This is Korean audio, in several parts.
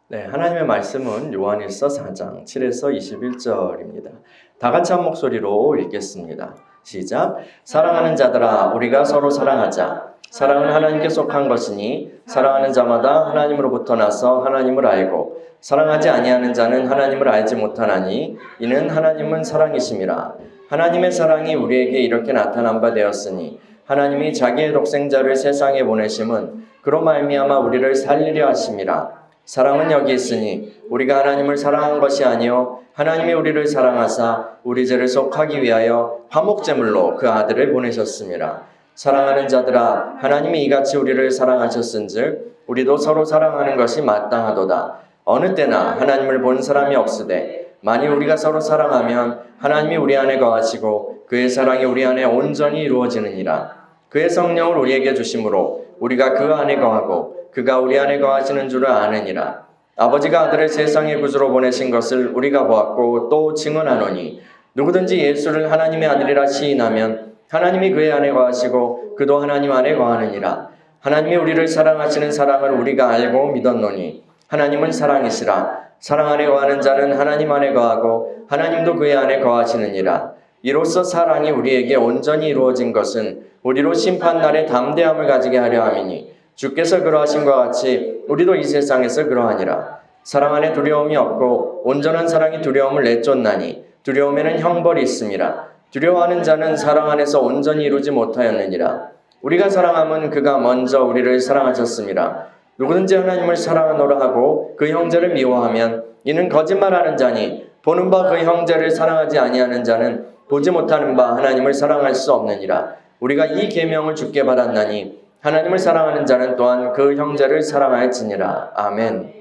네, 하나님의 말씀은 요한일서 4장 7에서 21절입니다. 다 같이 한 목소리로 읽겠습니다. 시작. 사랑하는 자들아, 우리가 서로 사랑하자. 사랑은 하나님께 속한 것이니 사랑하는 자마다 하나님으로부터 나서 하나님을 알고 사랑하지 아니하는 자는 하나님을 알지 못하나니 이는 하나님은 사랑이심이라. 하나님의 사랑이 우리에게 이렇게 나타난 바 되었으니 하나님이 자기의 독생자를 세상에 보내심은 그로 말미암아 우리를 살리려 하심이라. 사랑은 여기 있으니 우리가 하나님을 사랑한 것이 아니요 하나님이 우리를 사랑하사 우리 죄를 속하기 위하여 화목제물로 그 아들을 보내셨습니다. 사랑하는 자들아, 하나님이 이같이 우리를 사랑하셨은즉 우리도 서로 사랑하는 것이 마땅하도다. 어느 때나 하나님을 본 사람이 없으되 만일 우리가 서로 사랑하면 하나님이 우리 안에 거하시고 그의 사랑이 우리 안에 온전히 이루어지느니라. 그의 성령을 우리에게 주심으로 우리가 그 안에 거하고 그가 우리 안에 거하시는 줄을 아느니라. 아버지가 아들을 세상의 구주로 보내신 것을 우리가 보았고 또 증언하노니 누구든지 예수를 하나님의 아들이라 시인하면 하나님이 그의 안에 거하시고 그도 하나님 안에 거하느니라. 하나님이 우리를 사랑하시는 사랑을 우리가 알고 믿었노니 하나님은 사랑이시라. 사랑 안에 거하는 자는 하나님 안에 거하고 하나님도 그의 안에 거하시느니라. 이로써 사랑이 우리에게 온전히 이루어진 것은 우리로 심판날에 담대함을 가지게 하려 함이니 주께서 그러하신 것 같이 우리도 이 세상에서 그러하니라. 사랑 안에 두려움이 없고 온전한 사랑이 두려움을 내쫓나니 두려움에는 형벌이 있음이라. 두려워하는 자는 사랑 안에서 온전히 이루지 못하였느니라. 우리가 사랑함은 그가 먼저 우리를 사랑하셨음이라. 누구든지 하나님을 사랑하노라 하고 그 형제를 미워하면 이는 거짓말하는 자니 보는 바 그 형제를 사랑하지 아니하는 자는 보지 못하는 바 하나님을 사랑할 수 없느니라. 우리가 이 계명을 주께 받았나니 하나님을 사랑하는 자는 또한 그 형제를 사랑할지니라. 아멘.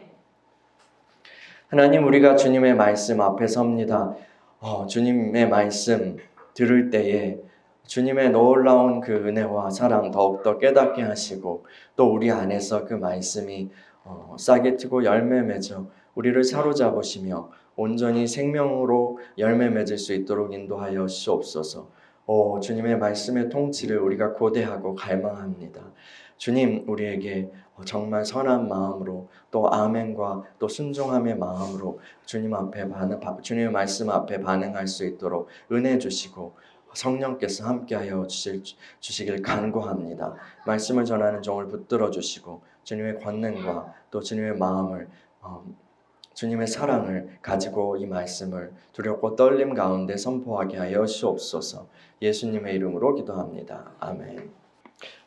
하나님, 우리가 주님의 말씀 앞에 섭니다. 주님의 말씀 들을 때에 주님의 놀라운 그 은혜와 사랑 더욱더 깨닫게 하시고 또 우리 안에서 그 말씀이 싹이 트고 열매 맺어 우리를 사로잡으시며 온전히 생명으로 열매 맺을 수 있도록 인도하여 주옵소서. 주님의 말씀의 통치를 우리가 고대하고 갈망합니다. 주님, 우리에게 정말 선한 마음으로 또 아멘과 또 순종함의 마음으로 주님의 말씀 앞에 반응할 수 있도록 은혜 주시고 성령께서 함께하여 주시길 간구합니다. 말씀을 전하는 종을 붙들어 주시고 주님의 권능과 또 주님의 마음을 주님의 사랑을 가지고 이 말씀을 두렵고 떨림 가운데 선포하게 하여 주옵소서. 예수님의 이름으로 기도합니다. 아멘.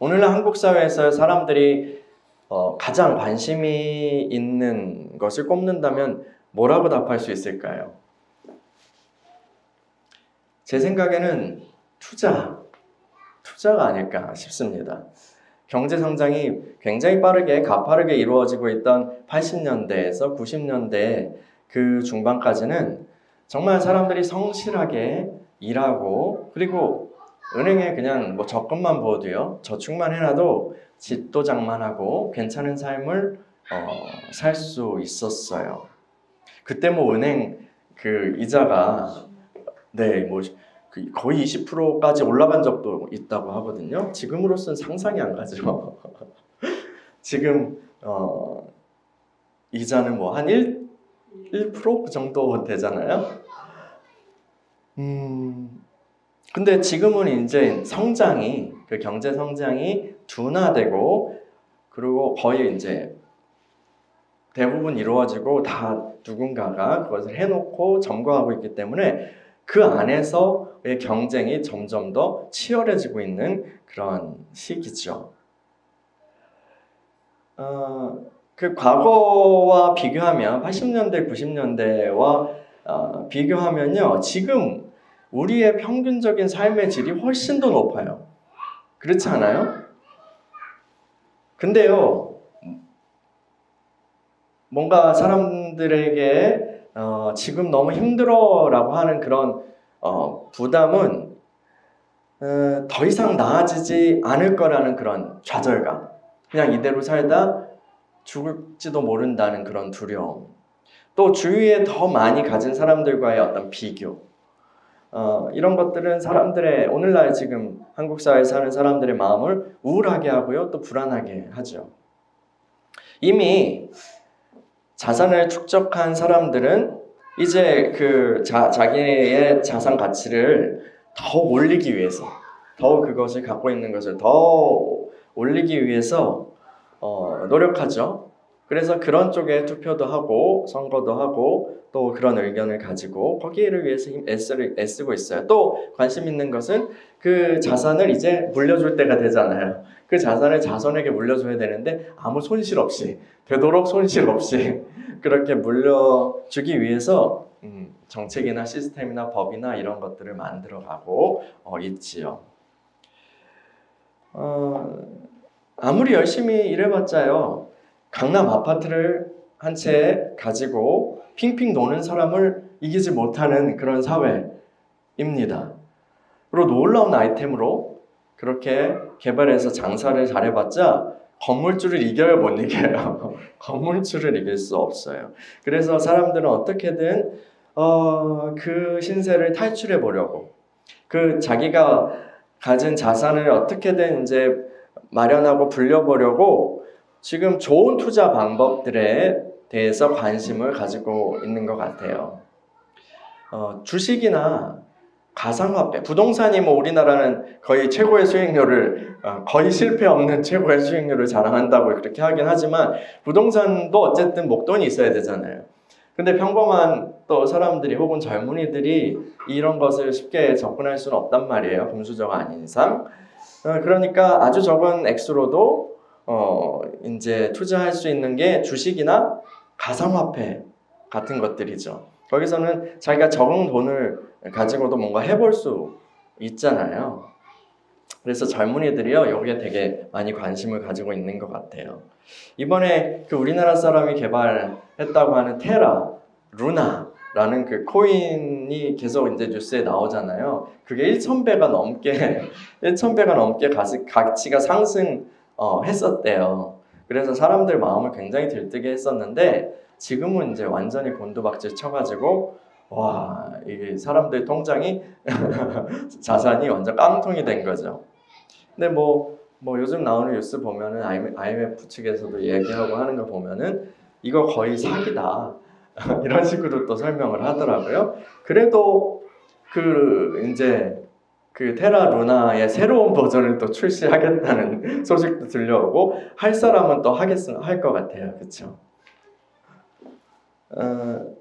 오늘날 한국 사회에서 사람들이 가장 관심이 있는 것을 꼽는다면 뭐라고 답할 수 있을까요? 제 생각에는 투자가 아닐까 싶습니다. 경제 성장이 굉장히 빠르게 가파르게 이루어지고 있던 80년대에서 90년대 그 중반까지는 정말 사람들이 성실하게 일하고 그리고 은행에 그냥 적금만 부어도요, 저축만 해놔도 집도 장만하고 괜찮은 삶을 살 수 있었어요. 그때 은행 그 이자가 거의 20%까지 올라간 적도 있다고 하거든요. 지금으로서는 상상이 안 가죠. 지금 이자는 한 1% 그 정도 되잖아요. 근데 지금은 이제 그 경제 성장이 둔화되고 그리고 거의 이제 대부분 이루어지고 다 누군가가 그것을 해놓고 점거하고 있기 때문에 그 안에서의 경쟁이 점점 더 치열해지고 있는 그런 시기죠. 그 과거와 비교하면 80년대, 90년대와 비교하면요, 지금 우리의 평균적인 삶의 질이 훨씬 더 높아요. 그렇지 않아요? 근데요, 뭔가 사람들에게 지금 너무 힘들어라고 하는 그런 부담은 더 이상 나아지지 않을 거라는 그런 좌절감, 그냥 이대로 살다 죽을지도 모른다는 그런 두려움, 또 주위에 더 많이 가진 사람들과의 어떤 비교, 이런 것들은 오늘날 지금 한국 사회에 사는 사람들의 마음을 우울하게 하고요, 또 불안하게 하죠. 이미 자산을 축적한 사람들은 이제 그 자기의 자산 가치를 더 올리기 위해서, 더 그것을 갖고 있는 것을 더 올리기 위해서 노력하죠. 그래서 그런 쪽에 투표도 하고 선거도 하고 또 그런 의견을 가지고 거기를 위해서 애쓰고 있어요. 또 관심 있는 것은 그 자산을 이제 물려줄 때가 되잖아요. 그 자산을 자손에게 물려줘야 되는데 아무 손실 없이, 되도록 손실 없이 그렇게 물려주기 위해서 정책이나 시스템이나 법이나 이런 것들을 만들어가고 있지요. 아무리 열심히 일해봤자요, 강남 아파트를 한 채 가지고 핑핑 노는 사람을 이기지 못하는 그런 사회입니다. 그리고 놀라운 아이템으로 그렇게 개발해서 장사를 잘해봤자 건물주를 이겨야 못 이겨요. 건물주를 이길 수 없어요. 그래서 사람들은 어떻게든 그 신세를 탈출해 보려고, 그 자기가 가진 자산을 어떻게든 이제 마련하고 불려보려고 지금 좋은 투자 방법들에 대해서 관심을 가지고 있는 것 같아요. 주식이나 가상화폐, 부동산이 뭐 우리나라는 거의 최고의 수익률을 거의 실패 없는 최고의 수익률을 자랑한다고 그렇게 하긴 하지만 부동산도 어쨌든 목돈이 있어야 되잖아요. 근데 평범한 또 사람들이 혹은 젊은이들이 이런 것을 쉽게 접근할 수는 없단 말이에요. 금수저가 아닌 이상. 그러니까 아주 적은 액수로도 이제 투자할 수 있는 게 주식이나 가상화폐 같은 것들이죠. 거기서는 자기가 적은 돈을 가지고도 뭔가 해볼 수 있잖아요. 그래서 젊은이들이요, 여기에 되게 많이 관심을 가지고 있는 것 같아요. 이번에 그 우리나라 사람이 개발했다고 하는 테라, 루나라는 그 코인이 계속 이제 뉴스에 나오잖아요. 그게 1,000배가 넘게 가치가 상승했었대요. 그래서 사람들 마음을 굉장히 들뜨게 했었는데 지금은 이제 완전히 곤두박질 쳐가지고 와, 이게 사람들 통장이 자산이 완전 깡통이 된 거죠. 근데 뭐 요즘 나오는 뉴스 보면은 IMF 측에서도 얘기하고 하는 거 보면은 이거 거의 사기다 이런 식으로 또 설명을 하더라고요. 그래도 이제 그 테라 루나의 새로운 버전을 또 출시하겠다는 소식도 들려오고 할 사람은 또 할 것 같아요. 그렇죠?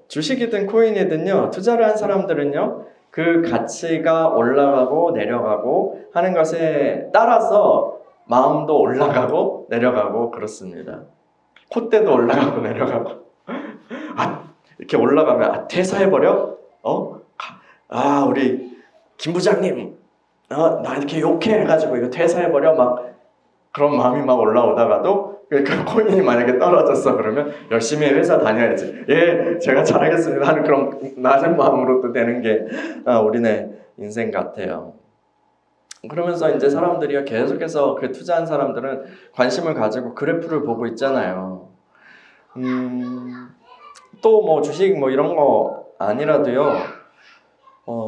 주식이든 코인이든요, 투자를 한 사람들은요, 그 가치가 올라가고 내려가고 하는 것에 따라서 마음도 올라가고 내려가고 그렇습니다. 콧대도 올라가고 내려가고 이렇게 올라가면 퇴사해버려? 우리 김 부장님 나 이렇게 욕해 해가지고 이거 퇴사해버려? 막 그런 마음이 막 올라오다가도 그 코인이 만약에 떨어졌어 그러면 열심히 회사 다녀야지. 예, 제가 잘하겠습니다 하는 그런 낮은 마음으로 또 되는 게 우리네 인생 같아요. 그러면서 이제 사람들이 계속해서 그 투자한 사람들은 관심을 가지고 그래프를 보고 있잖아요. 또 뭐 주식 뭐 이런 거 아니라도요.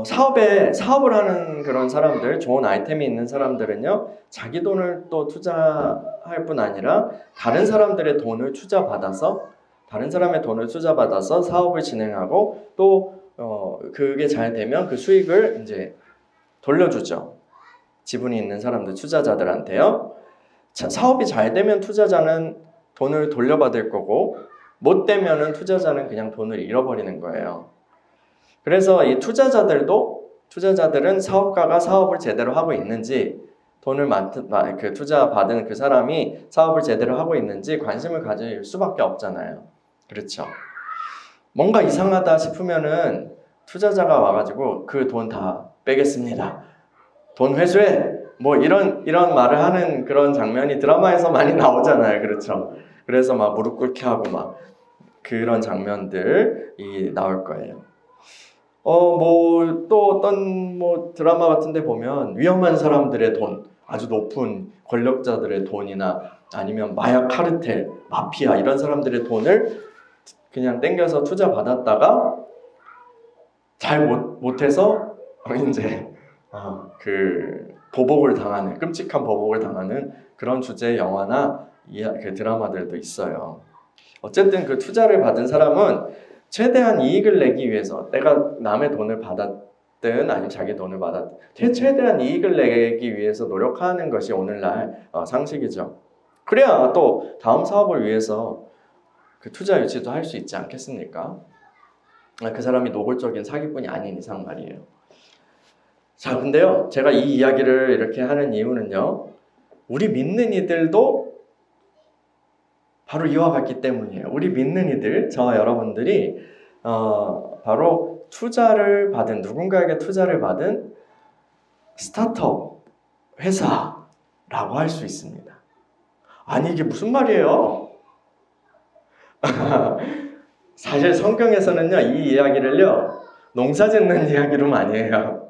사업을 하는 그런 사람들, 좋은 아이템이 있는 사람들은요, 자기 돈을 또 투자할 뿐 아니라 다른 사람의 돈을 투자받아서 사업을 진행하고 또 그게 잘 되면 그 수익을 이제 돌려주죠. 지분이 있는 사람들, 투자자들한테요. 사업이 잘 되면 투자자는 돈을 돌려받을 거고 못 되면은 투자자는 그냥 돈을 잃어버리는 거예요. 그래서 이 투자자들은 사업가가 사업을 제대로 하고 있는지 돈을 투자 받은 그 사람이 사업을 제대로 하고 있는지 관심을 가질 수밖에 없잖아요. 그렇죠. 뭔가 이상하다 싶으면은 투자자가 와가지고 그 돈 다 빼겠습니다. 돈 회수해. 뭐 이런 말을 하는 그런 장면이 드라마에서 많이 나오잖아요. 그렇죠. 그래서 막 무릎 꿇게 하고 막 그런 장면들이 나올 거예요. 또 어떤 드라마 같은 데 보면 위험한 사람들의 돈, 아주 높은 권력자들의 돈이나 아니면 마약 카르텔, 마피아 이런 사람들의 돈을 그냥 땡겨서 투자 받았다가 잘 못해서 이제 그 끔찍한 보복을 당하는 그런 주제의 영화나 그 드라마들도 있어요. 어쨌든 그 투자를 받은 사람은 최대한 이익을 내기 위해서 내가 남의 돈을 받았든 아니면 자기 돈을 받았든 최대한 이익을 내기 위해서 노력하는 것이 오늘날 상식이죠. 그래야 또 다음 사업을 위해서 그 투자 유치도 할 수 있지 않겠습니까? 그 사람이 노골적인 사기꾼이 아닌 이상 말이에요. 자, 근데요, 제가 이 이야기를 이렇게 하는 이유는요, 우리 믿는 이들도 바로 이와 같기 때문이에요. 우리 믿는 이들, 저와 여러분들이 바로 투자를 받은, 누군가에게 투자를 받은 스타트업 회사라고 할 수 있습니다. 아니, 이게 무슨 말이에요? 사실 성경에서는요, 이 이야기를요, 농사 짓는 이야기로 많이 해요.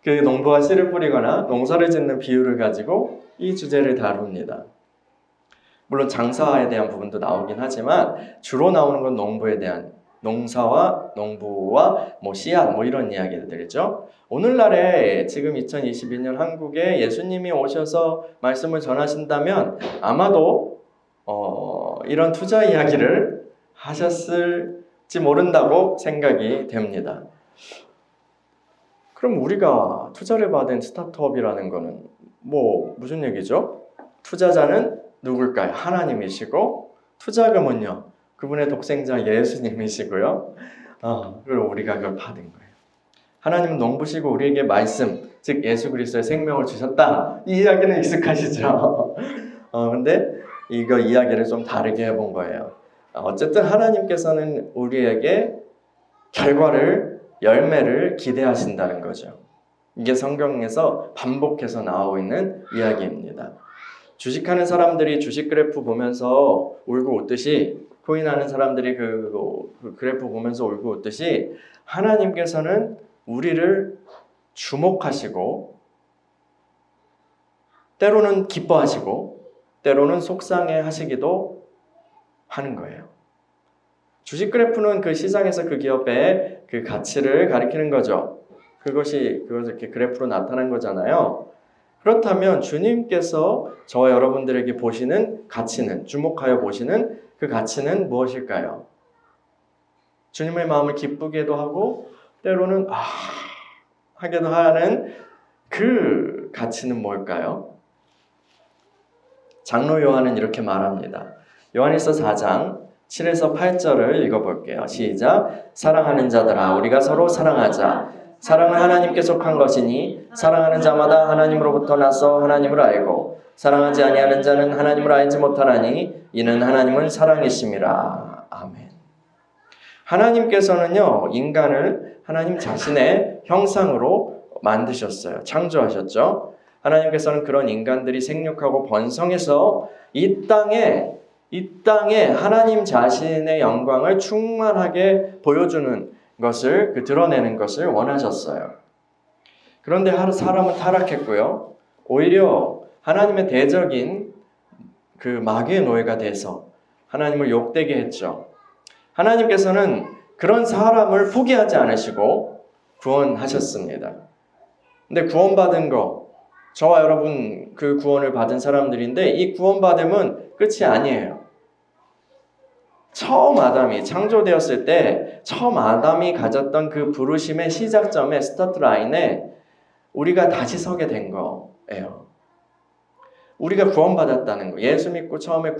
그 농부가 씨를 뿌리거나 농사를 짓는 비유를 가지고 이 주제를 다룹니다. 물론 장사에 대한 부분도 나오긴 하지만 주로 나오는 건 농부에 대한, 농사와 농부와 씨앗 이런 이야기들이죠. 오늘날에 지금 2021년 한국에 예수님이 오셔서 말씀을 전하신다면 아마도 이런 투자 이야기를 하셨을지 모른다고 생각이 됩니다. 그럼 우리가 투자를 받은 스타트업이라는 거는 무슨 얘기죠? 투자자는 누굴까요? 하나님이시고 투자금은요, 그분의 독생자 예수님이시고요. 그리고 우리가 그걸 받은 거예요. 하나님은 농부시고 우리에게 말씀, 즉 예수 그리스도의 생명을 주셨다. 이 이야기는 익숙하시죠? 근데 이거 이야기를 좀 다르게 해본 거예요. 어쨌든 하나님께서는 우리에게 결과를, 열매를 기대하신다는 거죠. 이게 성경에서 반복해서 나오고 있는 이야기입니다. 주식하는 사람들이 주식 그래프 보면서 울고 웃듯이, 코인하는 사람들이 그 그래프 보면서 울고 웃듯이 하나님께서는 우리를 주목하시고 때로는 기뻐하시고 때로는 속상해 하시기도 하는 거예요. 주식 그래프는 그 시장에서 그 기업의 그 가치를 가리키는 거죠. 그것을 이렇게 그래프로 나타난 거잖아요. 그렇다면 주님께서 저와 여러분들에게 보시는 가치는, 주목하여 보시는 그 가치는 무엇일까요? 주님의 마음을 기쁘게도 하고 때로는 하게도 하는 그 가치는 뭘까요? 장로 요한은 이렇게 말합니다. 요한일서 4장 7에서 8절을 읽어볼게요. 시작. 사랑하는 자들아, 우리가 서로 사랑하자. 사랑은 하나님께 속한 것이니 사랑하는 자마다 하나님으로부터 나서 하나님을 알고 사랑하지 아니하는 자는 하나님을 알지 못하나니 이는 하나님은 사랑이심이라. 아멘. 하나님께서는요, 인간을 하나님 자신의 형상으로 만드셨어요. 창조하셨죠. 하나님께서는 그런 인간들이 생육하고 번성해서 이 땅에 하나님 자신의 영광을 충만하게 보여주는 것을, 드러내는 것을 원하셨어요. 그런데 사람은 타락했고요. 오히려 하나님의 대적인 그 마귀의 노예가 돼서 하나님을 욕되게 했죠. 하나님께서는 그런 사람을 포기하지 않으시고 구원하셨습니다. 근데 구원받은 저와 여러분 그 구원을 받은 사람들인데 이 구원받음은 끝이 아니에요. 처음 아담이 창조되었을 때 처음 아담이 가졌던 그 부르심의 시작점에, 스타트 라인에 우리가 다시 서게 된 거예요. 우리가 구원받았다는 거, 예수 믿고 처음에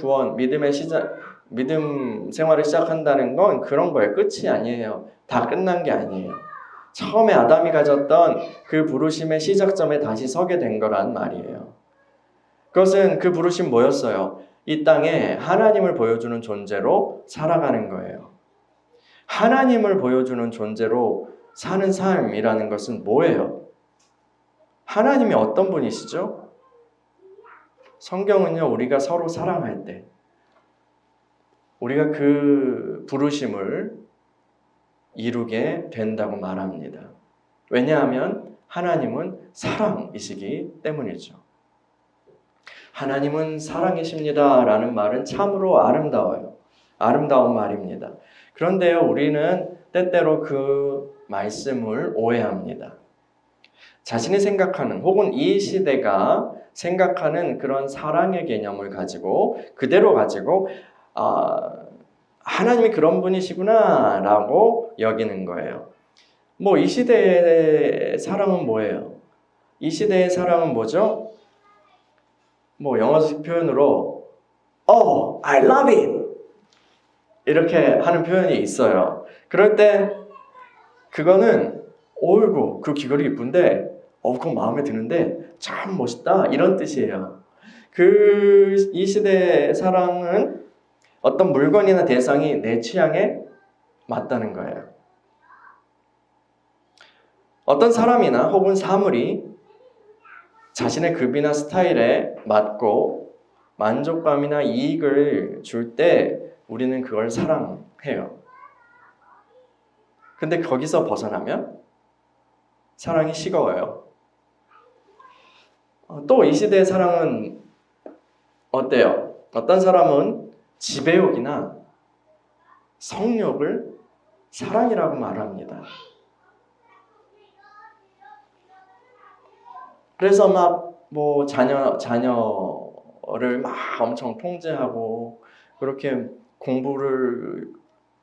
믿음 생활을 시작한다는 건 그런 거예요. 끝이 아니에요. 다 끝난 게 아니에요. 처음에 아담이 가졌던 그 부르심의 시작점에 다시 서게 된 거란 말이에요. 그것은 그 부르심 뭐였어요? 이 땅에 하나님을 보여주는 존재로 살아가는 거예요. 하나님을 보여주는 존재로 사는 삶이라는 것은 뭐예요? 하나님이 어떤 분이시죠? 성경은요, 우리가 서로 사랑할 때 우리가 그 부르심을 이루게 된다고 말합니다. 왜냐하면 하나님은 사랑이시기 때문이죠. 하나님은 사랑이십니다 라는 말은 참으로 아름다워요. 아름다운 말입니다. 그런데요, 우리는 때때로 그 말씀을 오해합니다. 자신이 생각하는, 혹은 이 시대가 생각하는 그런 사랑의 개념을 가지고 그대로 가지고 하나님이 그런 분이시구나 라고 여기는 거예요. 뭐 이 시대의 사랑은 뭐예요? 이 시대의 사랑은 뭐죠? 뭐 영어식 표현으로 Oh, I love it! 이렇게 하는 표현이 있어요. 그럴 때 그거는 어이구 그 귀걸이 이쁜데 그건 마음에 드는데 참 멋있다 이런 뜻이에요. 이 시대의 사랑은 어떤 물건이나 대상이 내 취향에 맞다는 거예요. 어떤 사람이나 혹은 사물이 자신의 급이나 스타일에 맞고 만족감이나 이익을 줄 때 우리는 그걸 사랑해요. 근데 거기서 벗어나면 사랑이 식어요. 또 이 시대의 사랑은 어때요? 어떤 사람은 지배욕이나 성욕을 사랑이라고 말합니다. 그래서 막 뭐 자녀를 막 엄청 통제하고 그렇게 공부를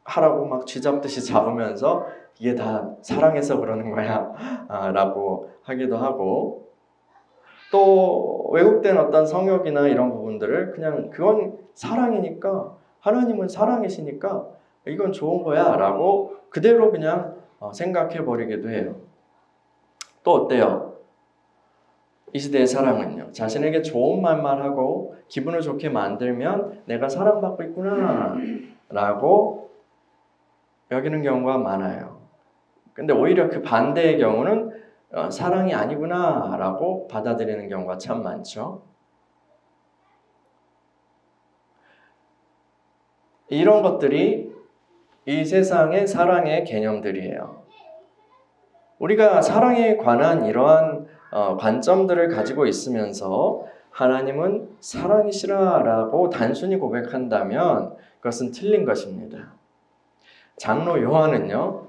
하라고 막 쥐잡듯이 잡으면서 이게 다 사랑해서 그러는 거야 라고 하기도 하고, 또 왜곡된 어떤 성욕이나 이런 부분들을 그냥 그건 사랑이니까 하나님은 사랑이시니까 이건 좋은 거야 라고 그대로 그냥 생각해 버리기도 해요. 또 어때요? 이 시대의 사랑은요, 자신에게 좋은 말만 하고 기분을 좋게 만들면 내가 사랑받고 있구나 라고 여기는 경우가 많아요. 근데 오히려 그 반대의 경우는 사랑이 아니구나 라고 받아들이는 경우가 참 많죠. 이런 것들이 이 세상의 사랑의 개념들이에요. 우리가 사랑에 관한 이러한 관점들을 가지고 있으면서 하나님은 사랑이시라라고 단순히 고백한다면 그것은 틀린 것입니다. 장로 요한은요,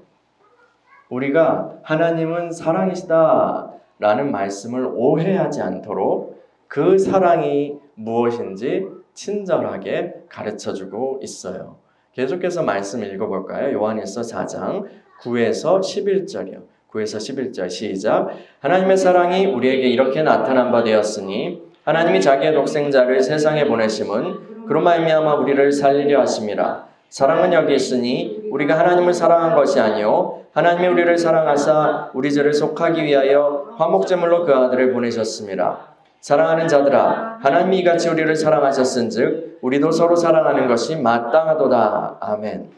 우리가 하나님은 사랑이시다라는 말씀을 오해하지 않도록 그 사랑이 무엇인지 친절하게 가르쳐주고 있어요. 계속해서 말씀 읽어볼까요? 요한일서 4장 9에서 11절이요. 9에서 11절 시작. 하나님의 사랑이 우리에게 이렇게 나타난 바 되었으니 하나님이 자기의 독생자를 세상에 보내심은 그로 말미암아 우리를 살리려 하심이라. 사랑은 여기 있으니 우리가 하나님을 사랑한 것이 아니요 하나님이 우리를 사랑하사 우리 죄를 속하기 위하여 화목제물로 그 아들을 보내셨습니다. 사랑하는 자들아, 하나님이 이같이 우리를 사랑하셨은즉 우리도 서로 사랑하는 것이 마땅하도다. 아멘.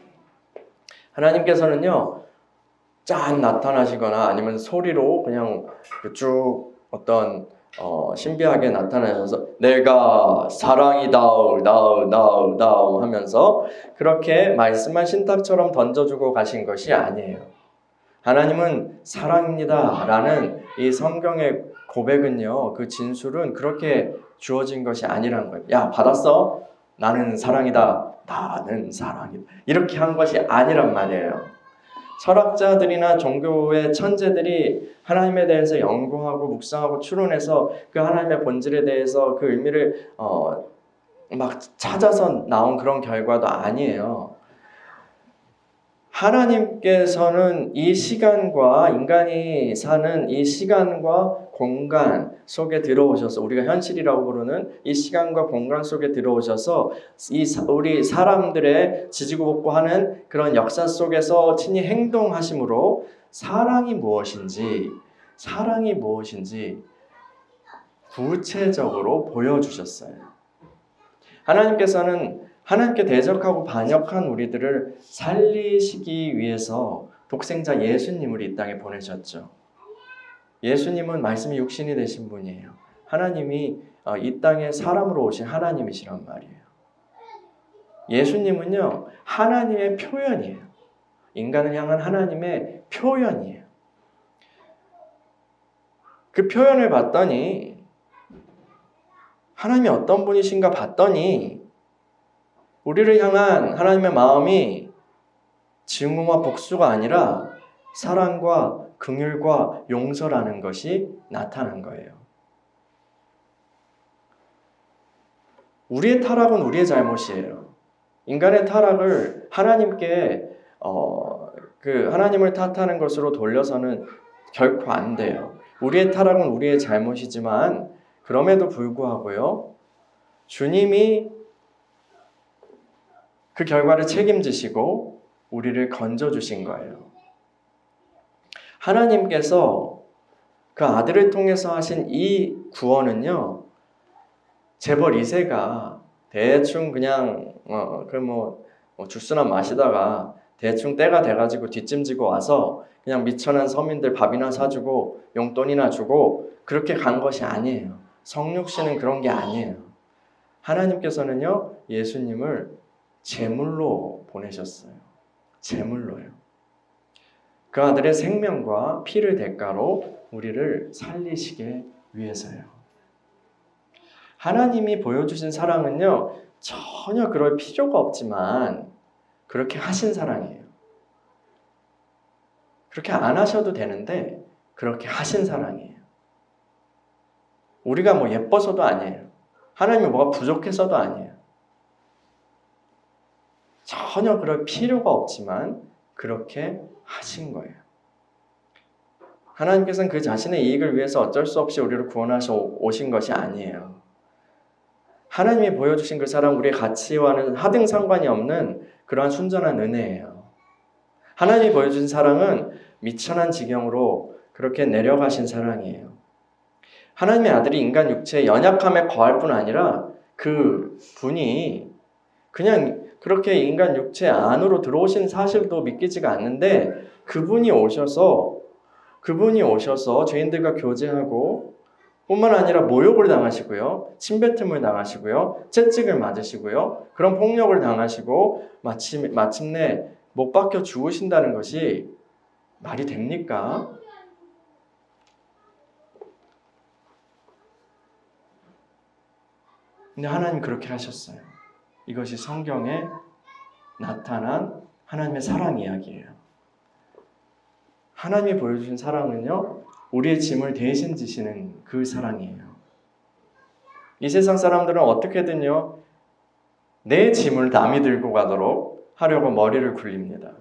하나님께서는요, 짠 나타나시거나 아니면 소리로 그냥 쭉 어떤 신비하게 나타나셔서 내가 사랑이다우 다우 하면서 그렇게 말씀한 신탁처럼 던져주고 가신 것이 아니에요. 하나님은 사랑입니다 라는 이 성경의 고백은요, 그 진술은 그렇게 주어진 것이 아니란 거예요. 야, 받았어? 나는 사랑이다. 나는 사랑이다. 이렇게 한 것이 아니란 말이에요. 철학자들이나 종교의 천재들이 하나님에 대해서 연구하고 묵상하고 추론해서 그 하나님의 본질에 대해서 그 의미를 막 찾아서 나온 그런 결과도 아니에요. 하나님께서는 이 시간과 인간이 사는 이 시간과 공간 속에 들어오셔서, 우리가 현실이라고 부르는 이 시간과 공간 속에 들어오셔서 우리 사람들의 지지고 볶고하는 그런 역사 속에서 친히 행동하심으로 사랑이 무엇인지 구체적으로 보여주셨어요. 하나님께서는 하나님께 대적하고 반역한 우리들을 살리시기 위해서 독생자 예수님을 이 땅에 보내셨죠. 예수님은 말씀이 육신이 되신 분이에요. 하나님이 이 땅에 사람으로 오신 하나님이시란 말이에요. 예수님은요, 하나님의 표현이에요. 인간을 향한 하나님의 표현이에요. 그 표현을 봤더니 하나님이 어떤 분이신가 봤더니 우리를 향한 하나님의 마음이 증오와 복수가 아니라 사랑과 긍휼과 용서라는 것이 나타난 거예요. 우리의 타락은 우리의 잘못이에요. 인간의 타락을 하나님께 하나님을 탓하는 것으로 돌려서는 결코 안 돼요. 우리의 타락은 우리의 잘못이지만 그럼에도 불구하고요, 주님이 그 결과를 책임지시고 우리를 건져주신 거예요. 하나님께서 그 아들을 통해서 하신 이 구원은요, 재벌 2세가 대충 그냥 주스나 마시다가 대충 때가 돼가지고 뒷짐지고 와서 그냥 미천한 서민들 밥이나 사주고 용돈이나 주고 그렇게 간 것이 아니에요. 성육신은 그런 게 아니에요. 하나님께서는요, 예수님을 제물로 보내셨어요. 제물로요. 그 아들의 생명과 피를 대가로 우리를 살리시게 위해서요. 하나님이 보여주신 사랑은요, 전혀 그럴 필요가 없지만 그렇게 하신 사랑이에요. 그렇게 안 하셔도 되는데 그렇게 하신 사랑이에요. 우리가 뭐 예뻐서도 아니에요. 하나님이 뭐가 부족해서도 아니에요. 전혀 그럴 필요가 없지만 그렇게 하신 거예요. 하나님께서는 그 자신의 이익을 위해서 어쩔 수 없이 우리를 구원하셔 오신 것이 아니에요. 하나님이 보여주신 그 사랑, 우리의 가치와는 하등 상관이 없는 그러한 순전한 은혜예요. 하나님이 보여주신 사랑은 미천한 지경으로 그렇게 내려가신 사랑이에요. 하나님의 아들이 인간 육체의 연약함에 거할 뿐 아니라 그 분이 그냥 그렇게 인간 육체 안으로 들어오신 사실도 믿기지가 않는데 그분이 오셔서 죄인들과 교제하고 뿐만 아니라 모욕을 당하시고요, 침뱉음을 당하시고요, 채찍을 맞으시고요, 그런 폭력을 당하시고 마침내 못 박혀 죽으신다는 것이 말이 됩니까? 근데 하나님 그렇게 하셨어요. 이것이 성경에 나타난 하나님의 사랑 이야기예요. 하나님이 보여주신 사랑은요, 우리의 짐을 대신 지시는 그 사랑이에요. 이 세상 사람들은 어떻게든요, 내 짐을 남이 들고 가도록 하려고 머리를 굴립니다.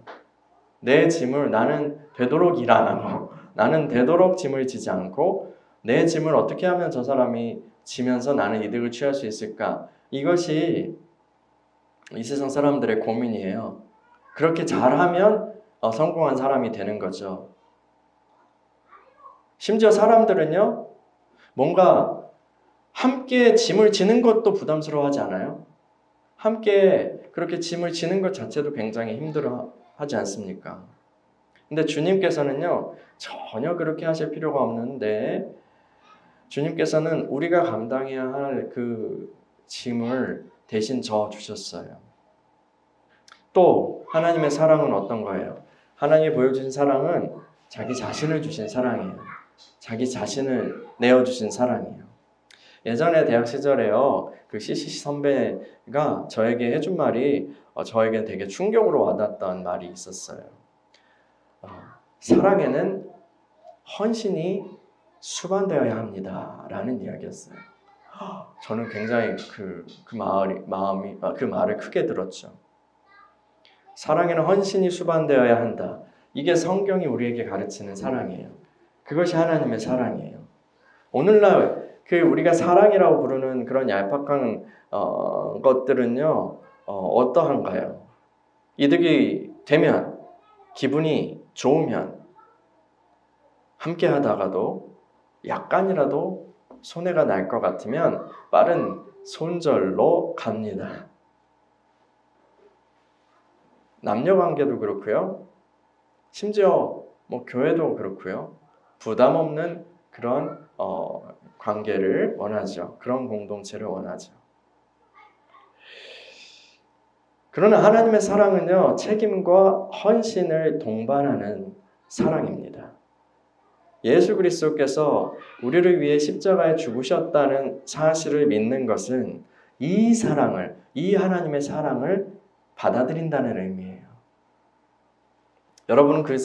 내 짐을 나는 되도록 일 안 하고, 나는 되도록 짐을 지지 않고, 내 짐을 어떻게 하면 저 사람이 지면서 나는 이득을 취할 수 있을까? 이것이 이 세상 사람들의 고민이에요. 그렇게 잘하면 성공한 사람이 되는 거죠. 심지어 사람들은요, 뭔가 함께 짐을 지는 것도 부담스러워하지 않아요? 함께 그렇게 짐을 지는 것 자체도 굉장히 힘들어하지 않습니까? 근데 주님께서는요, 전혀 그렇게 하실 필요가 없는데 주님께서는 우리가 감당해야 할 그 짐을 대신 져 주셨어요. 또 하나님의 사랑은 어떤 거예요? 하나님이 보여주신 사랑은 자기 자신을 주신 사랑이에요. 자기 자신을 내어주신 사랑이에요. 예전에 대학 시절에요, 그 CCC 선배가 저에게 해준 말이 저에게 되게 충격으로 와닿았던 말이 있었어요. 사랑에는 헌신이 수반되어야 합니다 라는 이야기였어요. 저는 굉장히 그 말을 크게 들었죠. 사랑에는 헌신이 수반되어야 한다. 이게 성경이 우리에게 가르치는 사랑이에요. 그것이 하나님의 사랑이에요. 오늘날 우리가 사랑이라고 부르는 그런 얄팍한 것들은요, 어떠한가요? 이득이 되면, 기분이 좋으면, 함께 하다가도 약간이라도 손해가 날 것 같으면 빠른 손절로 갑니다. 남녀 관계도 그렇고요. 심지어 교회도 그렇고요. 부담 없는 그런 관계를 원하죠. 그런 공동체를 원하죠. 그러나 하나님의 사랑은요, 책임과 헌신을 동반하는 사랑입니다. 예수 그리스도께서 우리를 위해 십자가에 죽으셨다는 사실을 믿는 것은 이 하나님의 사랑을 받아들인다는 의미예요. 여러분은 그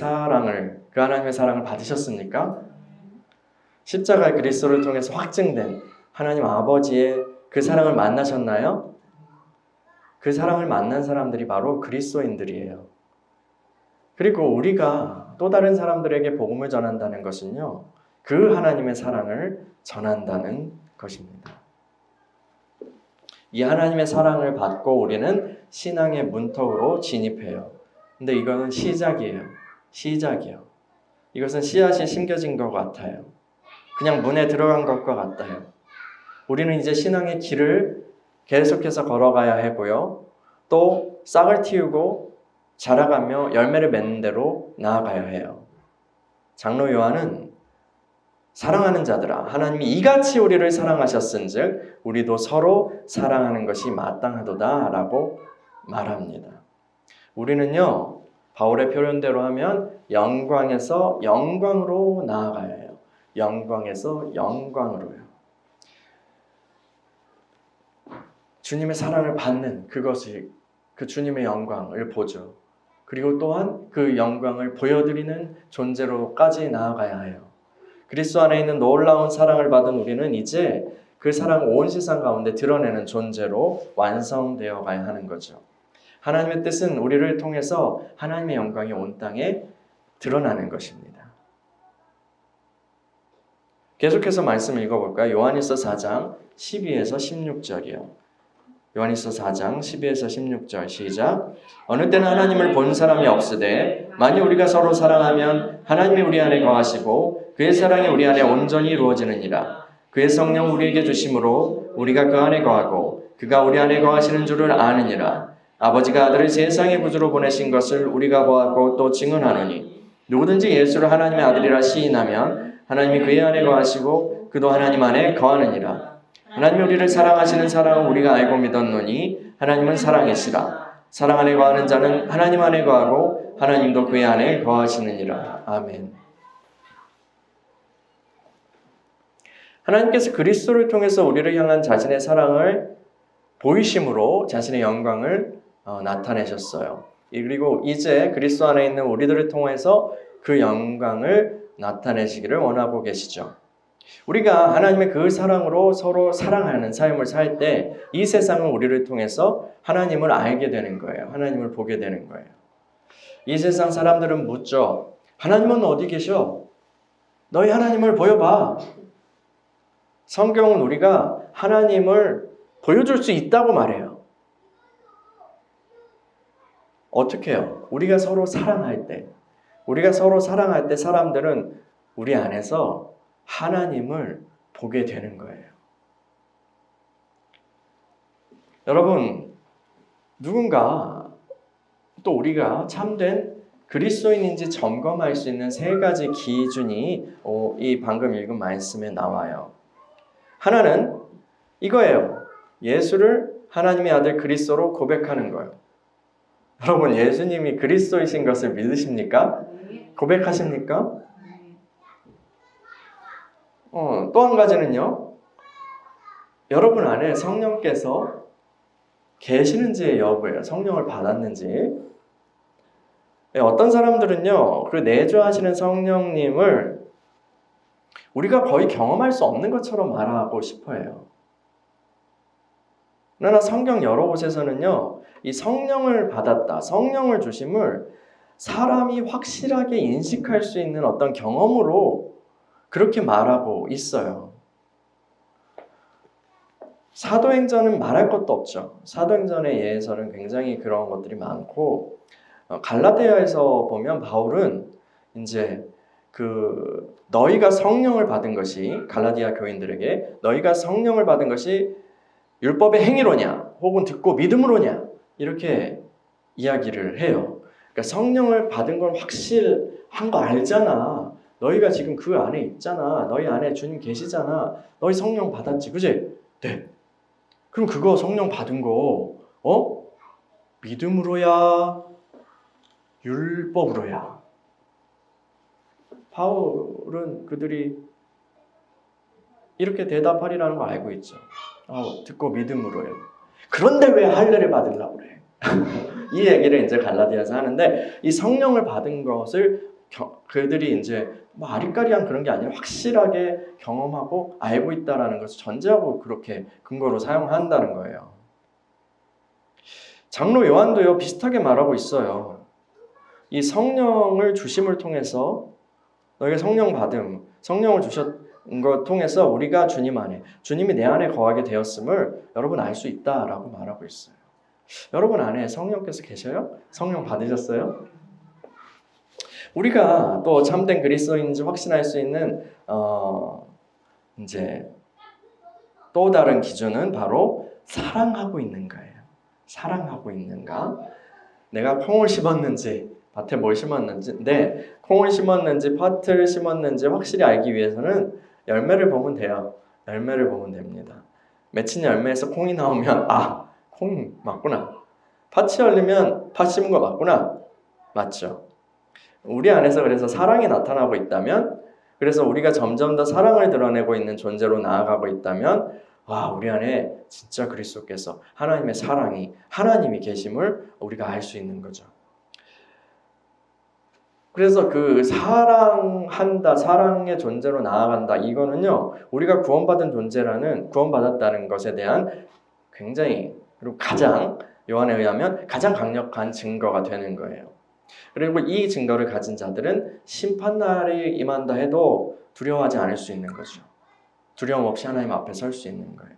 하나님의 사랑을 받으셨습니까? 십자가의 그리스도를 통해서 확증된 하나님 아버지의 그 사랑을 만나셨나요? 그 사랑을 만난 사람들이 바로 그리스도인들이에요. 그리고 우리가 또 다른 사람들에게 복음을 전한다는 것은요, 그 하나님의 사랑을 전한다는 것입니다. 이 하나님의 사랑을 받고 우리는 신앙의 문턱으로 진입해요. 근데 이거는 시작이에요. 시작이요. 이것은 씨앗이 심겨진 것 같아요. 그냥 문에 들어간 것과 같아요. 우리는 이제 신앙의 길을 계속해서 걸어가야 하고요. 또 싹을 틔우고 자라가며 열매를 맺는 대로 나아가야 해요. 장로 요한은 사랑하는 자들아 하나님이 이같이 우리를 사랑하셨은즉 우리도 서로 사랑하는 것이 마땅하도다 라고 말합니다. 우리는요 바울의 표현대로 하면 영광에서 영광으로 나아가야 해요. 영광에서 영광으로요. 주님의 사랑을 받는 그것이 그 주님의 영광을 보죠. 그리고 또한 그 영광을 보여드리는 존재로까지 나아가야 해요. 그리스도 안에 있는 놀라운 사랑을 받은 우리는 이제 그 사랑을 온 세상 가운데 드러내는 존재로 완성되어 가야 하는 거죠. 하나님의 뜻은 우리를 통해서 하나님의 영광이 온 땅에 드러나는 것입니다. 계속해서 말씀을 읽어볼까요? 요한일서 4장 12에서 16절이요. 요한일서 4장 12에서 16절 시작. 어느 때는 하나님을 본 사람이 없으되 만일 우리가 서로 사랑하면 하나님이 우리 안에 거하시고 그의 사랑이 우리 안에 온전히 이루어지느니라. 그의 성령 우리에게 주심으로 우리가 그 안에 거하고 그가 우리 안에 거하시는 줄을 아느니라. 아버지가 아들을 세상의 구주로 보내신 것을 우리가 보았고 또 증언하노니 누구든지 예수를 하나님의 아들이라 시인하면 하나님이 그의 안에 거하시고 그도 하나님 안에 거하느니라. 하나님이 우리를 사랑하시는 사랑은 우리가 알고 믿었노니 하나님은 사랑이시라. 사랑 안에 거하는 자는 하나님 안에 거하고 하나님도 그의 안에 거하시느니라. 아멘. 하나님께서 그리스도를 통해서 우리를 향한 자신의 사랑을 보이심으로 자신의 영광을 나타내셨어요. 그리고 이제 그리스도 안에 있는 우리들을 통해서 그 영광을 나타내시기를 원하고 계시죠. 우리가 하나님의 그 사랑으로 서로 사랑하는 삶을 살 때 이 세상은 우리를 통해서 하나님을 알게 되는 거예요. 하나님을 보게 되는 거예요. 이 세상 사람들은 묻죠. 하나님은 어디 계셔? 너희 하나님을 보여봐. 성경은 우리가 하나님을 보여줄 수 있다고 말해요. 어떻게 해요? 우리가 서로 사랑할 때 사람들은 우리 안에서 하나님을 보게 되는 거예요. 여러분, 누군가 또 우리가 참된 그리스도인인지 점검할 수 있는 세 가지 기준이 이 방금 읽은 말씀에 나와요. 하나는 이거예요. 예수를 하나님의 아들 그리스도로 고백하는 거예요. 여러분, 예수님이 그리스도이신 것을 믿으십니까? 고백하십니까? 또 한 가지는요. 여러분 안에 성령께서 계시는지의 여부예요. 성령을 받았는지. 어떤 사람들은요. 그 내주하시는 성령님을 우리가 거의 경험할 수 없는 것처럼 말하고 싶어 해요. 그러나 성경 여러 곳에서는요. 이 성령을 받았다. 성령을 주심을 사람이 확실하게 인식할 수 있는 어떤 경험으로 그렇게 말하고 있어요. 사도행전은 말할 것도 없죠. 사도행전에 의해서는 굉장히 그런 것들이 많고 갈라디아에서 보면 바울은 이제 너희가 성령을 받은 것이 갈라디아 교인들에게 너희가 성령을 받은 것이 율법의 행위로냐 혹은 듣고 믿음으로냐 이렇게 이야기를 해요. 그러니까 성령을 받은 건 확실한 거 알잖아. 너희가 지금 그 안에 있잖아. 너희 안에 주님 계시잖아. 너희 성령 받았지, 그지? 네. 그럼 그거 성령 받은 거 믿음으로야 율법으로야? 바울은 그들이 이렇게 대답하리라는 걸 알고 있죠. 듣고 믿음으로요. 그런데 왜 할례를 받으려고 그래? 이 얘기를 이제 갈라디아에서 하는데 이 성령을 받은 것을 그들이 이제 아리까리한 그런 게 아니라 확실하게 경험하고 알고 있다라는 것을 전제하고 그렇게 근거로 사용한다는 거예요. 장로 요한도요 비슷하게 말하고 있어요. 이 성령을 주심을 통해서 너희가 성령 받음, 성령을 주신 것 통해서 우리가 주님 안에, 주님이 내 안에 거하게 되었음을 여러분 알 수 있다라고 말하고 있어요. 여러분 안에 성령께서 계셔요? 성령 받으셨어요? 우리가 또 참된 그리스도인인지 확신할 수 있는 이제 또 다른 기준은 바로 사랑하고 있는가예요. 사랑하고 있는가? 내가 콩을 심었는지 밭에 뭘 심었는지, 근데 콩을 심었는지 팥을 심었는지 확실히 알기 위해서는 열매를 보면 돼요. 열매를 보면 됩니다. 맺힌 열매에서 콩이 나오면 콩 맞구나. 팥이 열리면 팥 심은 거 맞구나. 맞죠? 우리 안에서 그래서 사랑이 나타나고 있다면, 그래서 우리가 점점 더 사랑을 드러내고 있는 존재로 나아가고 있다면 우리 안에 진짜 그리스도께서 하나님의 사랑이, 하나님이 계심을 우리가 알 수 있는 거죠. 그래서 그 사랑한다, 사랑의 존재로 나아간다, 이거는요 우리가 구원받았다는 것에 대한 굉장히, 그리고 가장, 요한에 의하면 가장 강력한 증거가 되는 거예요. 그리고 이 증거를 가진 자들은 심판날이 임한다 해도 두려워하지 않을 수 있는 거죠. 두려움 없이 하나님 앞에 설 수 있는 거예요.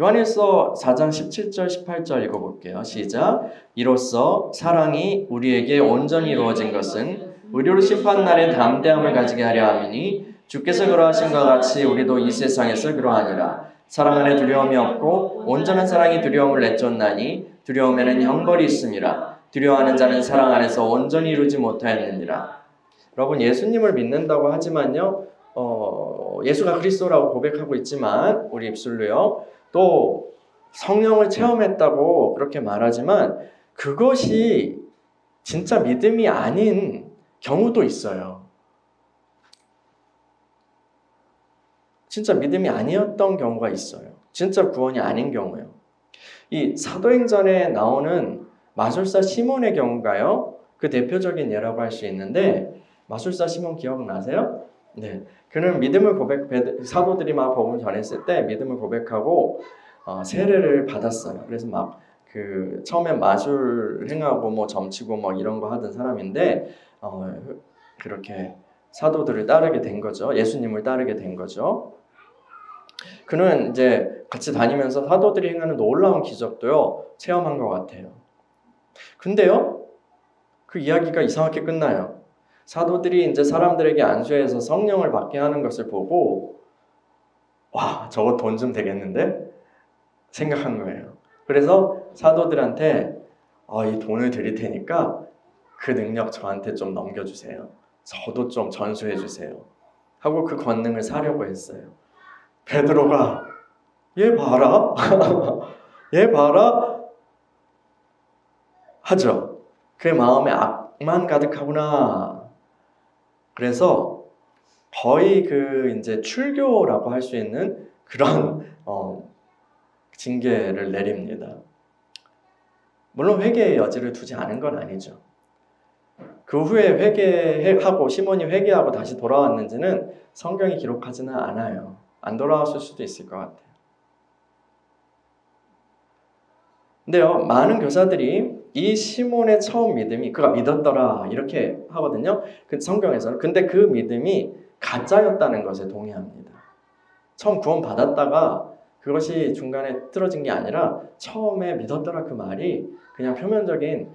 요한일서 4장 17절 18절 읽어볼게요. 시작. 이로써 사랑이 우리에게 온전히 이루어진 것은 우리로 심판날에 담대함을 가지게 하려 함이니 주께서 그러하신과 같이 우리도 이 세상에서 그러하니라. 사랑 안에 두려움이 없고 온전한 사랑이 두려움을 내쫓나니 두려움에는 형벌이 있음이라. 두려워하는 자는 사랑 안에서 온전히 이루지 못하였느니라. 여러분, 예수님을 믿는다고 하지만요, 예수가 그리스도라고 고백하고 있지만 우리 입술로요, 또 성령을 체험했다고 그렇게 말하지만 그것이 진짜 믿음이 아닌 경우도 있어요. 진짜 믿음이 아니었던 경우가 있어요. 진짜 구원이 아닌 경우요. 이 사도행전에 나오는 마술사 시몬의 경우가요, 그 대표적인 예라고 할 수 있는데, 마술사 시몬 기억나세요? 네, 그는 믿음을 사도들이 막 복음을 전했을 때 믿음을 고백하고 세례를 받았어요. 그래서 막 처음엔 마술 행하고 뭐 점치고 뭐 이런 거 하던 사람인데 그렇게 사도들을 따르게 된 거죠. 예수님을 따르게 된 거죠. 그는 이제 같이 다니면서 사도들이 행하는 놀라운 기적도요 체험한 것 같아요. 근데요, 그 이야기가 이상하게 끝나요. 사도들이 이제 사람들에게 안수해서 성령을 받게 하는 것을 보고 저거 돈 좀 되겠는데? 생각한 거예요. 그래서 사도들한테 이 돈을 드릴 테니까 그 능력 저한테 좀 넘겨주세요. 저도 좀 전수해 주세요. 하고 그 권능을 사려고 했어요. 베드로가 얘 봐라. 얘 봐라. 하죠. 그의 마음에 악만 가득하구나. 그래서 거의 이제 출교라고 할 수 있는 그런 징계를 내립니다. 물론 회개의 여지를 두지 않은 건 아니죠. 그 후에 회개하고 시몬이 회개하고 다시 돌아왔는지는 성경이 기록하지는 않아요. 안 돌아왔을 수도 있을 것 같아요. 근데요, 많은 교사들이 이 시몬의 처음 믿음이 그가 믿었더라 이렇게 하거든요. 그 성경에서는. 근데 그 믿음이 가짜였다는 것에 동의합니다. 처음 구원 받았다가 그것이 중간에 틀어진 게 아니라 처음에 믿었더라 그 말이 그냥 표면적인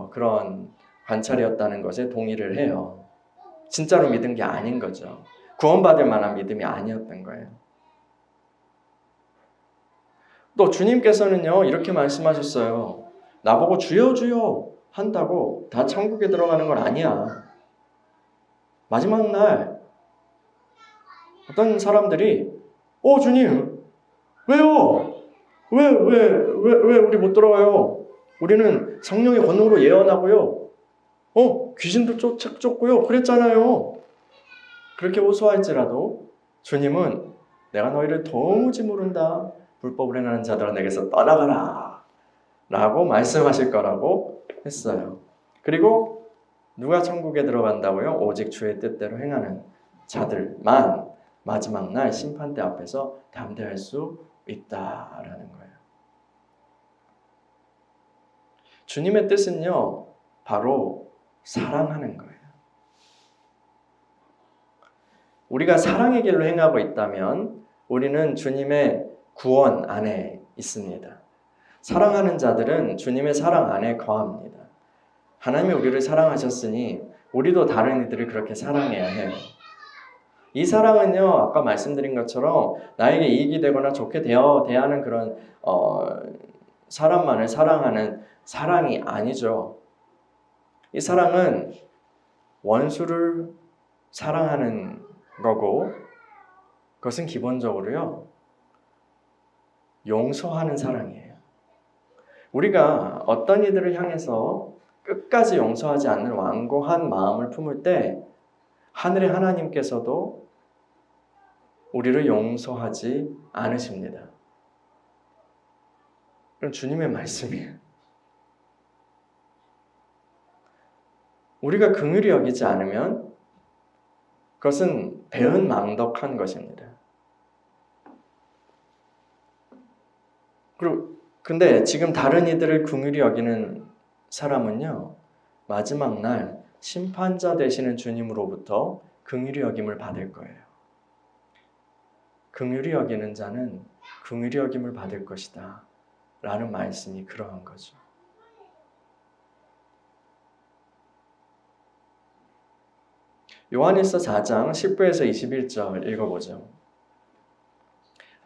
그런 관찰이었다는 것에 동의를 해요. 진짜로 믿은 게 아닌 거죠. 구원받을 만한 믿음이 아니었던 거예요. 또 주님께서는요 이렇게 말씀하셨어요. 나보고 주여 주여 한다고 다 천국에 들어가는 건 아니야. 마지막 날 어떤 사람들이 주님 왜요? 왜 우리 못 들어가요? 우리는 성령의 권능으로 예언하고요. 귀신도 쫓고요. 그랬잖아요. 그렇게 호소할지라도 주님은 내가 너희를 도무지 모른다. 불법을 행하는 자들아 내게서 떠나가라. 라고 말씀하실 거라고 했어요. 그리고 누가 천국에 들어간다고요? 오직 주의 뜻대로 행하는 자들만 마지막 날 심판대 앞에서 담대할 수 있다라는 거예요. 주님의 뜻은요, 바로 사랑하는 거예요. 우리가 사랑의 길로 행하고 있다면 우리는 주님의 구원 안에 있습니다. 사랑하는 자들은 주님의 사랑 안에 거합니다. 하나님이 우리를 사랑하셨으니 우리도 다른 이들을 그렇게 사랑해야 해요. 이 사랑은요, 아까 말씀드린 것처럼 나에게 이익이 되거나 좋게 대하는 그런 사람만을 사랑하는 사랑이 아니죠. 이 사랑은 원수를 사랑하는 거고, 그것은 기본적으로요, 용서하는 사랑이에요. 우리가 어떤 이들을 향해서 끝까지 용서하지 않는 완고한 마음을 품을 때 하늘의 하나님께서도 우리를 용서하지 않으십니다. 그럼 주님의 말씀이에요. 우리가 긍휼히 여기지 않으면 그것은 배은망덕한 것입니다. 근데 지금 다른 이들을 긍휼히 여기는 사람은요, 마지막 날 심판자 되시는 주님으로부터 긍휼히 여김을 받을 거예요. 긍휼히 여기는 자는 긍휼히 여김을 받을 것이다 라는 말씀이 그러한 거죠. 요한일서 4장 19에서 21절 읽어보죠.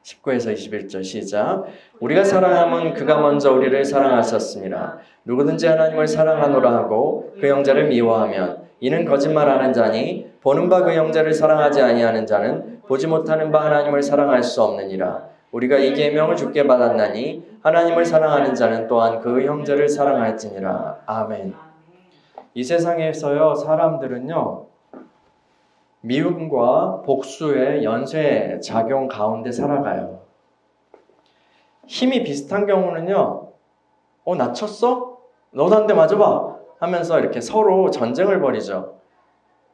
19에서 21절 시작. 우리가 사랑함은 그가 먼저 우리를 사랑하셨습니다. 누구든지 하나님을 사랑하노라 하고 그 형제를 미워하면 이는 거짓말하는 자니 보는 바 그 형제를 사랑하지 아니하는 자는 보지 못하는 바 하나님을 사랑할 수 없느니라. 우리가 이 계명을 주께 받았나니 하나님을 사랑하는 자는 또한 그 형제를 사랑할지니라. 아멘. 이 세상에서요, 사람들은요, 미움과 복수의 연쇄 작용 가운데 살아가요. 힘이 비슷한 경우는요, 나 쳤어? 너도 한 대 맞아봐 하면서 이렇게 서로 전쟁을 벌이죠.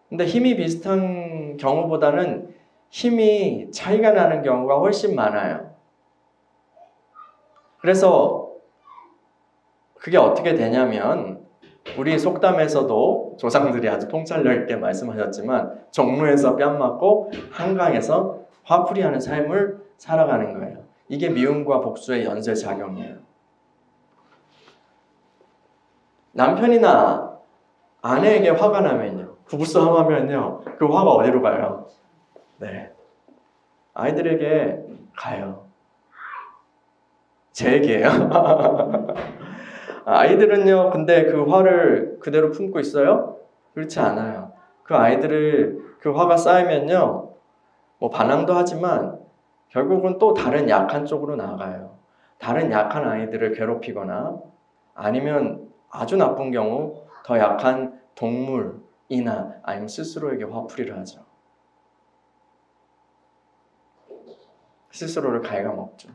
근데 힘이 비슷한 경우보다는 힘이 차이가 나는 경우가 훨씬 많아요. 그래서 그게 어떻게 되냐면, 우리 속담에서도 조상들이 아주 통찰력 있게 말씀하셨지만 종로에서 뺨 맞고 한강에서 화풀이하는 삶을 살아가는 거예요. 이게 미움과 복수의 연쇄작용이에요. 남편이나 아내에게 화가 나면요, 부부싸움 하면요, 그 화가 어디로 가요? 네, 아이들에게 가요. 제 얘기예요. 아이들은요, 근데 그 화를 그대로 품고 있어요? 그렇지 않아요. 그 화가 쌓이면요, 뭐 반항도 하지만 결국은 또 다른 약한 쪽으로 나가요. 다른 약한 아이들을 괴롭히거나 아니면 아주 나쁜 경우 더 약한 동물이나 아니면 스스로에게 화풀이를 하죠. 스스로를 갉아먹죠.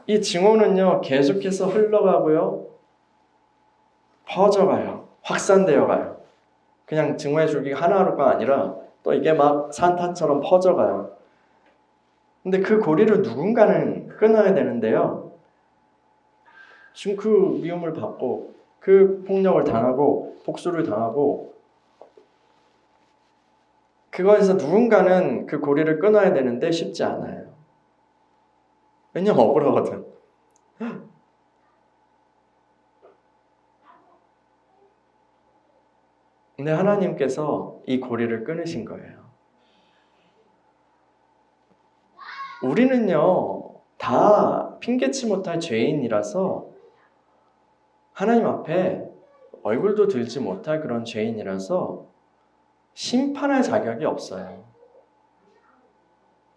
이 증오는요, 계속해서 흘러가고요, 퍼져가요, 확산되어가요. 그냥 증오의 줄기가 하나가 아니라 또 이게 막 산탄처럼 퍼져가요. 근데 그 고리를 누군가는 끊어야 되는데요, 지금 그 미움을 받고 그 폭력을 당하고 복수를 당하고 그거에서 누군가는 그 고리를 끊어야 되는데 쉽지 않아요. 왜냐면 억울하거든. 근데 하나님께서 이 고리를 끊으신 거예요. 우리는요, 다 핑계치 못할 죄인이라서 하나님 앞에 얼굴도 들지 못할 그런 죄인이라서 심판할 자격이 없어요.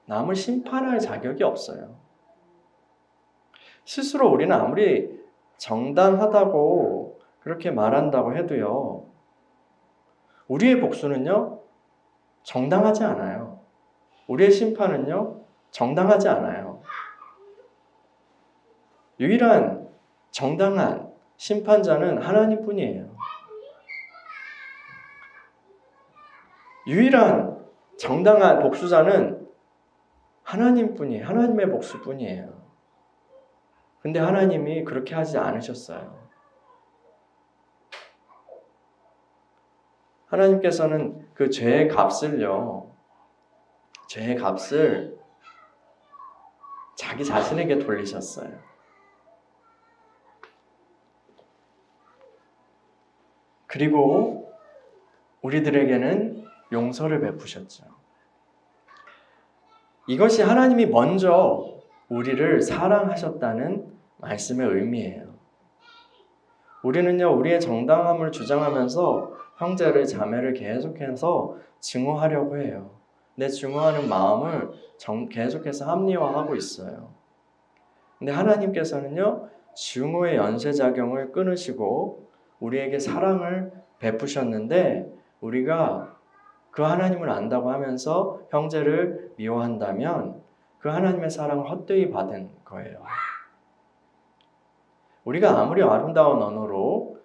남을 심판할 자격이 없어요. 스스로 우리는 아무리 정당하다고 그렇게 말한다고 해도요, 우리의 복수는요, 정당하지 않아요. 우리의 심판은요, 정당하지 않아요. 유일한 정당한 심판자는 하나님뿐이에요. 유일한 정당한 복수자는 하나님뿐이에요. 하나님의 복수뿐이에요. 근데 하나님이 그렇게 하지 않으셨어요. 하나님께서는 그 죄의 값을요, 죄의 값을 자기 자신에게 돌리셨어요. 그리고 우리들에게는 용서를 베푸셨죠. 이것이 하나님이 먼저 우리를 사랑하셨다는 말씀의 의미예요. 우리는요, 우리의 정당함을 주장하면서 형제를, 자매를 계속해서 증오하려고 해요. 내 증오하는 마음을 계속해서 합리화하고 있어요. 근데 하나님께서는요, 증오의 연쇄작용을 끊으시고 우리에게 사랑을 베푸셨는데, 우리가 그 하나님을 안다고 하면서 형제를 미워한다면 그 하나님의 사랑을 헛되이 받은 거예요. 우리가 아무리 아름다운 언어로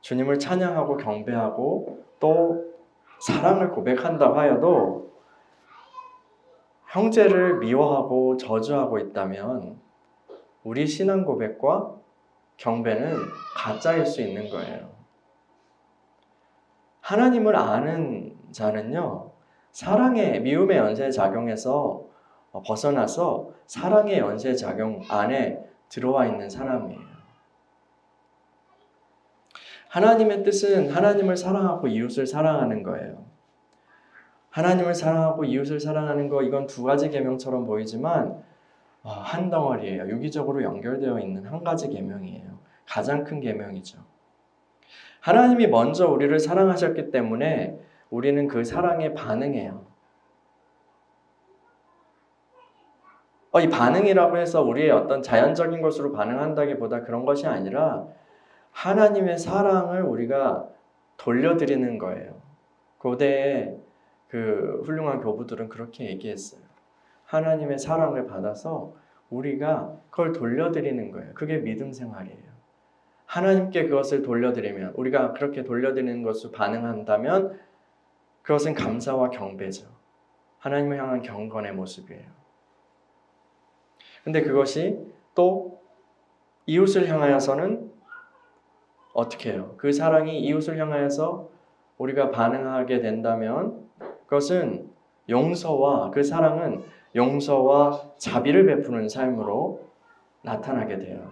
주님을 찬양하고 경배하고 또 사랑을 고백한다고 하여도 형제를 미워하고 저주하고 있다면 우리 신앙 고백과 경배는 가짜일 수 있는 거예요. 하나님을 아는 자는요, 사랑의 미움의 연쇄작용에서 벗어나서 사랑의 연쇄작용 안에 들어와 있는 사람이에요. 하나님의 뜻은 하나님을 사랑하고 이웃을 사랑하는 거예요. 하나님을 사랑하고 이웃을 사랑하는 거, 이건 두 가지 계명처럼 보이지만 한 덩어리예요. 유기적으로 연결되어 있는 한 가지 계명이에요. 가장 큰 계명이죠. 하나님이 먼저 우리를 사랑하셨기 때문에 우리는 그 사랑에 반응해요. 이 반응이라고 해서 우리의 어떤 자연적인 것으로 반응한다기보다 그런 것이 아니라 하나님의 사랑을 우리가 돌려드리는 거예요. 고대의 그 훌륭한 교부들은 그렇게 얘기했어요. 하나님의 사랑을 받아서 우리가 그걸 돌려드리는 거예요. 그게 믿음 생활이에요. 하나님께 그것을 돌려드리면, 우리가 그렇게 돌려드리는 것을 반응한다면 그것은 감사와 경배죠. 하나님을 향한 경건의 모습이에요. 근데 그것이 또 이웃을 향하여서는 어떻게 해요? 그 사랑이 이웃을 향하여서 우리가 반응하게 된다면 그것은 용서와, 그 사랑은 용서와 자비를 베푸는 삶으로 나타나게 돼요.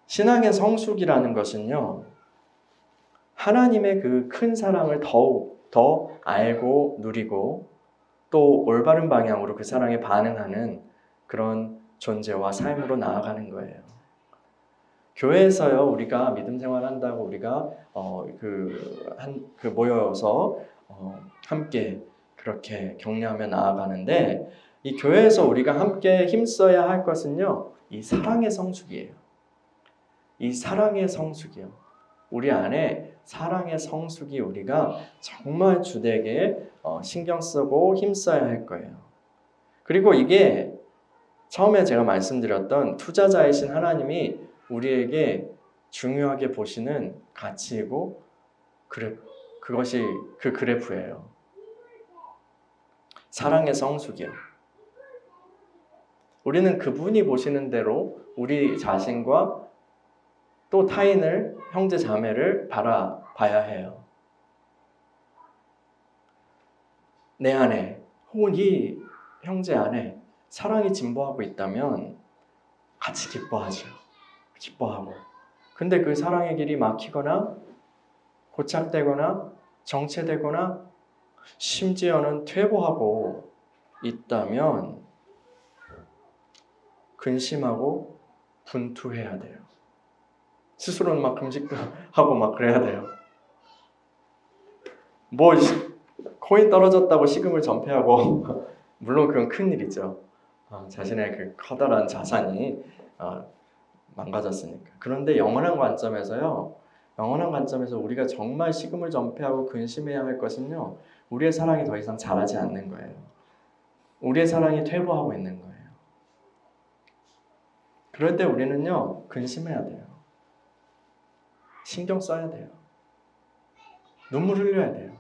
신앙의 성숙이라는 것은요, 하나님의 그 큰 사랑을 더욱 더 알고 누리고 또 올바른 방향으로 그 사랑에 반응하는 그런 존재와 삶으로 나아가는 거예요. 교회에서요, 우리가 믿음 생활한다고 우리가 모여서 함께 그렇게 격려하며 나아가는데, 이 교회에서 우리가 함께 힘써야 할 것은요, 이 사랑의 성숙이에요. 이 사랑의 성숙이요. 우리 안에 사랑의 성숙이 우리가 정말 주되게 신경 쓰고 힘써야 할 거예요. 그리고 이게 처음에 제가 말씀드렸던 투자자이신 하나님이 우리에게 중요하게 보시는 가치이고 그것이 그 그래프예요. 사랑의 성숙이요. 우리는 그분이 보시는 대로 우리 자신과 또 타인을, 형제 자매를 바라봐야 해요. 내 안에 혹은 이 형제 안에 사랑이 진보하고 있다면 같이 기뻐하죠. 기뻐하고. 근데 그 사랑의 길이 막히거나 고착되거나 정체되거나 심지어는 퇴보하고 있다면 근심하고 분투해야 돼요. 스스로는 막 금식도 하고 막 그래야 돼요. 코인 떨어졌다고 식음을 전폐하고 물론 그건 큰일이죠. 자신의 그 커다란 자산이 망가졌으니까. 그런데 영원한 관점에서 우리가 정말 식음을 전폐하고 근심해야 할 것은요, 우리의 사랑이 더 이상 자라지 않는 거예요. 우리의 사랑이 퇴보하고 있는 거예요. 그럴 때 우리는요, 근심해야 돼요. 신경 써야 돼요. 눈물 흘려야 돼요.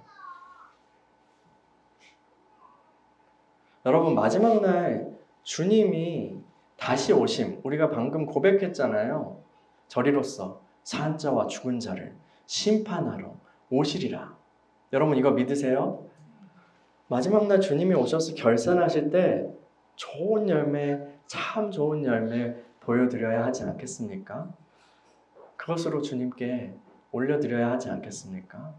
여러분, 마지막 날 주님이 다시 오심, 우리가 방금 고백했잖아요. 저리로서 산 자와 죽은 자를 심판하러 오시리라. 여러분, 이거 믿으세요? 마지막 날 주님이 오셔서 결산하실 때 좋은 열매, 참 좋은 열매 보여드려야 하지 않겠습니까? 그것으로 주님께 올려드려야 하지 않겠습니까?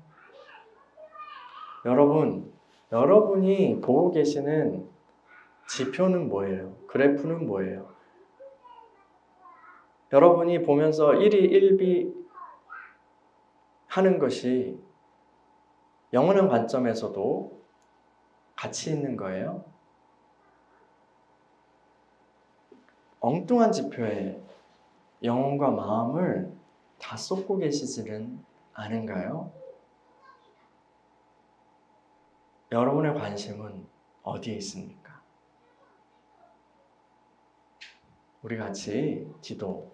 여러분, 여러분이 보고 계시는 지표는 뭐예요? 그래프는 뭐예요? 여러분이 보면서 1위 1비 하는 것이 영원한 관점에서도 가치 있는 거예요? 엉뚱한 지표에 영혼과 마음을 다 쏟고 계시지는 않은가요? 여러분의 관심은 어디에 있습니까? 우리 같이 기도하겠습니다.